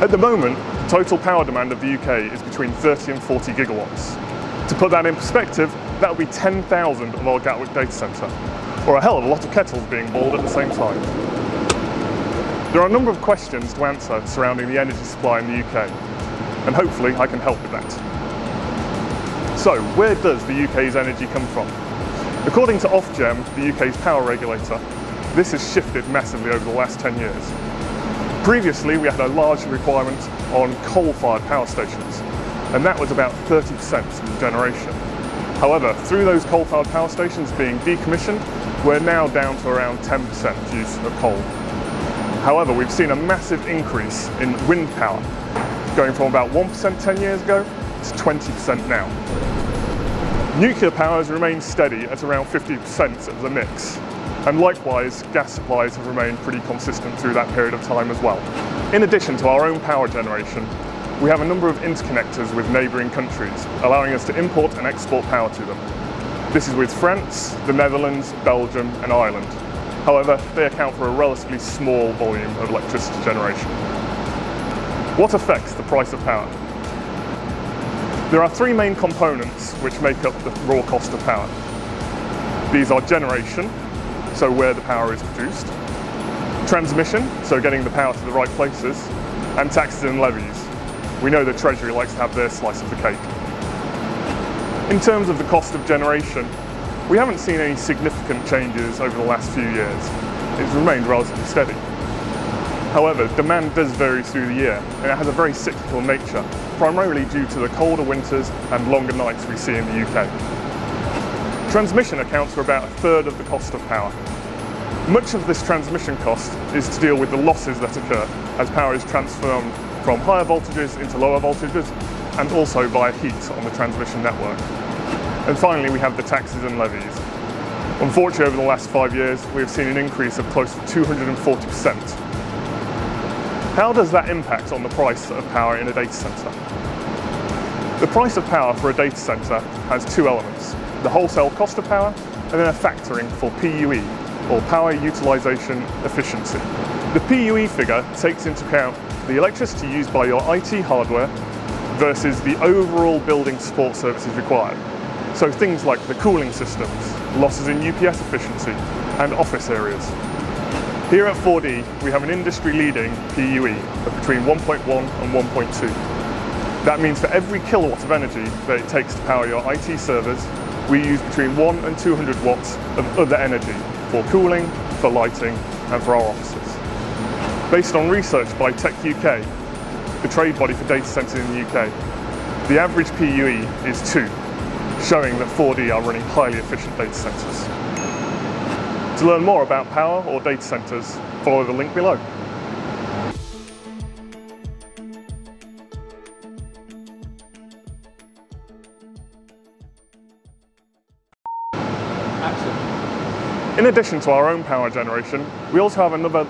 At the moment, the total power demand of the UK is between 30 and 40 gigawatts. To put that in perspective, that would be 10,000 of our Gatwick data centre, or a hell of a lot of kettles being boiled at the same time. There are a number of questions to answer surrounding the energy supply in the UK, and hopefully I can help with that. So, where does the UK's energy come from? According to Ofgem, the UK's power regulator, this has shifted massively over the last 10 years. Previously, we had a large requirement on coal-fired power stations, and that was about 30% of the generation. However, through those coal-fired power stations being decommissioned, we're now down to around 10% use of coal. However, we've seen a massive increase in wind power, going from about 1% 10 years ago to 20% now. Nuclear power has remained steady at around 50% of the mix, and likewise gas supplies have remained pretty consistent through that period of time as well. In addition to our own power generation, we have a number of interconnectors with neighbouring countries, allowing us to import and export power to them. This is with France, the Netherlands, Belgium and Ireland. However, they account for a relatively small volume of electricity generation. What affects the price of power? There are three main components which make up the raw cost of power. These are generation, so where the power is produced, transmission, so getting the power to the right places, and taxes and levies. We know the Treasury likes to have their slice of the cake. In terms of the cost of generation, we haven't seen any significant changes over the last few years. It's remained relatively steady. However, demand does vary through the year, and it has a very cyclical nature, primarily due to the colder winters and longer nights we see in the UK. Transmission accounts for about a third of the cost of power. Much of this transmission cost is to deal with the losses that occur as power is transformed from higher voltages into lower voltages, and also via heat on the transmission network. And finally, we have the taxes and levies. Unfortunately, over the last 5 years, we have seen an increase of close to 240%. How does that impact on the price of power in a data centre? The price of power for a data centre has two elements: the wholesale cost of power and then a factoring for PUE, or power utilisation efficiency. The PUE figure takes into account the electricity used by your IT hardware versus the overall building support services required. So things like the cooling systems, losses in UPS efficiency and office areas. Here at 4D, we have an industry-leading PUE of between 1.1 and 1.2. That means for every kilowatt of energy that it takes to power your IT servers, we use between 1 and 200 watts of other energy for cooling, for lighting, and for our offices. Based on research by Tech UK, the trade body for data centres in the UK, the average PUE is 2, showing that 4D are running highly efficient data centres. To learn more about power or data centres, follow the link below. In addition to our own power generation, we also have another